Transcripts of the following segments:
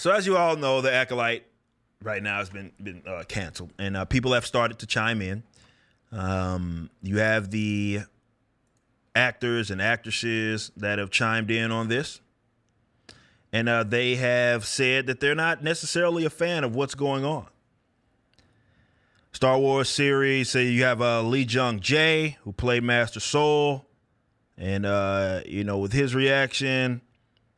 So as you all know, the Acolyte right now has been canceled, and people have started to chime in. You have the actors and actresses that have chimed in on this, and they have said that they're not necessarily a fan of what's going on. Star Wars series, say you have Lee Jung-jae, who played Master Soul, and with his reaction,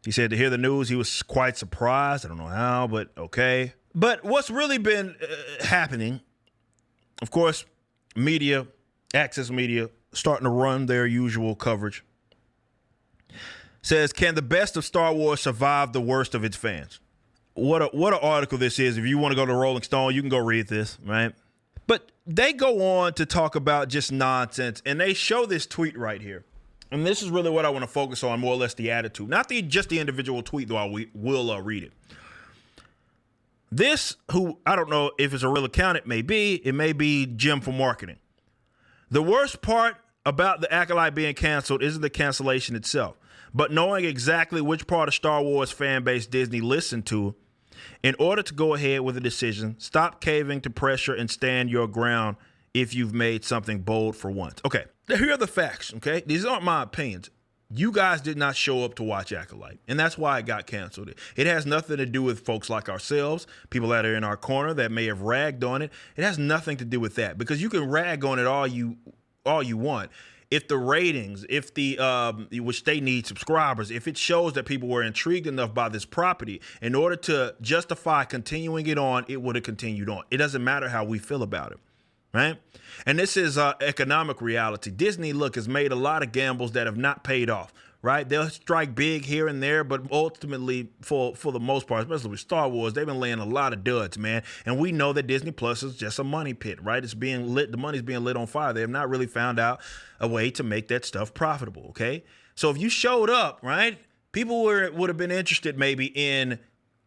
he said to hear the news, he was quite surprised. I don't know how, but okay. But what's really been happening, of course, media, access media, starting to run their usual coverage. Says, can the best of Star Wars survive the worst of its fans? What an article this is. If you want to go to Rolling Stone, you can go read this, right? But they go on to talk about just nonsense, and they show this tweet right here. And this is really what I want to focus on, more or less the attitude. Not just the individual tweet, though I will read it. This, who I don't know if it's a real account, it may be Jim for marketing. The worst part about the Acolyte being canceled isn't the cancellation itself, but knowing exactly which part of Star Wars fan base Disney listened to in order to go ahead with a decision. Stop caving to pressure and stand your ground if you've made something bold for once. Okay, here are the facts, okay? These aren't my opinions. You guys did not show up to watch Acolyte, and that's why it got canceled. It has nothing to do with folks like ourselves, people that are in our corner that may have ragged on it. It has nothing to do with that, because you can rag on it all you want. If the ratings, if the which they need subscribers, if it shows that people were intrigued enough by this property, in order to justify continuing it on, it would have continued on. It doesn't matter how we feel about it, right? And this is economic reality. Disney, look, has made a lot of gambles that have not paid off, right? They'll strike big here and there, but ultimately, for the most part, especially with Star Wars, they've been laying a lot of duds, man. And we know that Disney Plus is just a money pit, right? It's being lit. The money's being lit on fire. They have not really found out a way to make that stuff profitable, okay? So if you showed up, right, people would have been interested maybe in,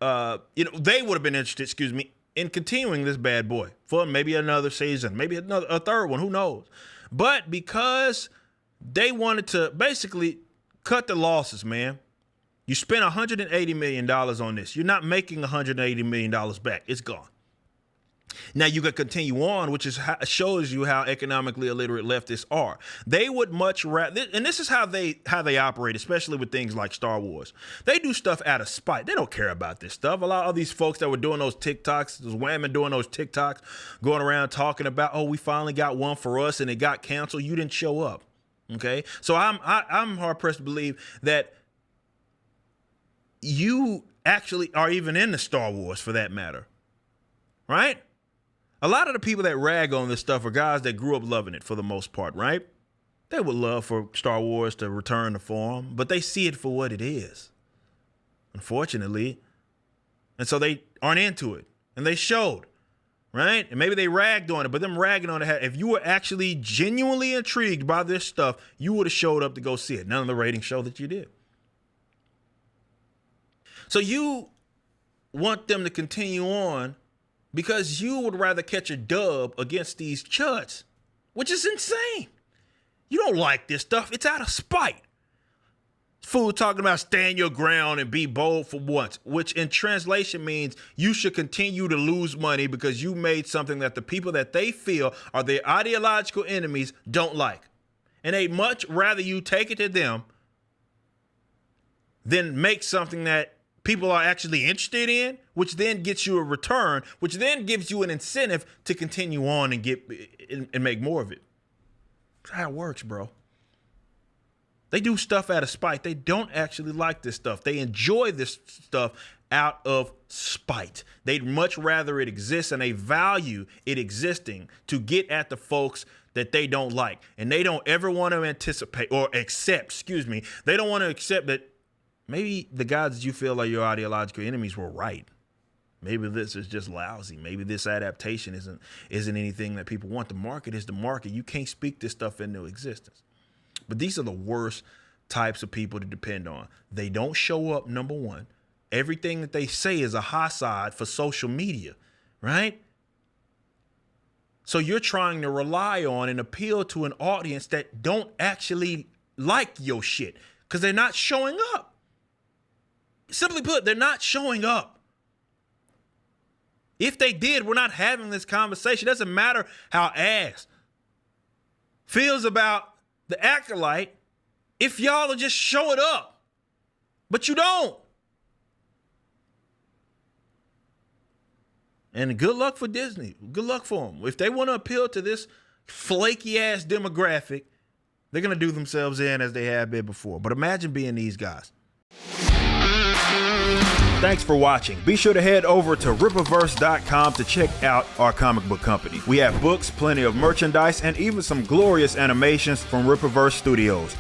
they would have been interested, in continuing this bad boy for maybe another season, maybe a third one, who knows? But because they wanted to basically cut the losses, man. You spent $180 million on this. You're not making $180 million back. It's gone. Now you can continue on, which shows you how economically illiterate leftists are. They would much rather, and this is how they operate, especially with things like Star Wars. They do stuff out of spite. They don't care about this stuff. A lot of these folks that were doing those TikToks, those women doing those TikToks, going around talking about, oh, we finally got one for us and it got canceled. You didn't show up. Okay, so I'm hard pressed to believe that you actually are even into Star Wars, for that matter, right? A lot of the people that rag on this stuff are guys that grew up loving it for the most part, right? They would love for Star Wars to return to form, but they see it for what it is, unfortunately, and so they aren't into it, and they showed. Right? And maybe they ragged on it, but them ragging on it, if you were actually genuinely intrigued by this stuff, you would have showed up to go see it. None of the ratings show that you did. So you want them to continue on because you would rather catch a dub against these chuds, which is insane. You don't like this stuff. It's out of spite. Fool talking about stand your ground and be bold for once, which in translation means you should continue to lose money because you made something that the people that they feel are their ideological enemies don't like. And they'd much rather you take it to them than make something that people are actually interested in, which then gets you a return, which then gives you an incentive to continue on and make more of it. That's how it works, bro. They do stuff out of spite. They don't actually like this stuff. They enjoy this stuff out of spite. They'd much rather it exists, and they value it existing to get at the folks that they don't like. And they don't ever want to anticipate or accept, they don't want to accept that maybe the guys that you feel are your ideological enemies were right. Maybe this is just lousy. Maybe this adaptation isn't anything that people want. The market is the market. You can't speak this stuff into existence. But these are the worst types of people to depend on. They don't show up, number one. Everything that they say is a hindsight for social media, right? So you're trying to rely on and appeal to an audience that don't actually like your shit because they're not showing up. Simply put, they're not showing up. If they did, we're not having this conversation. It doesn't matter how ass feels about the Acolyte if y'all are just show it up. But you don't. And good luck for Disney. Good luck for them. If they want to appeal to this flaky ass demographic, they're going to do themselves in as they have been before. But imagine being these guys. Thanks for watching. Be sure to head over to Rippaverse.com to check out our comic book company. We have books, plenty of merchandise, and even some glorious animations from Rippaverse Studios.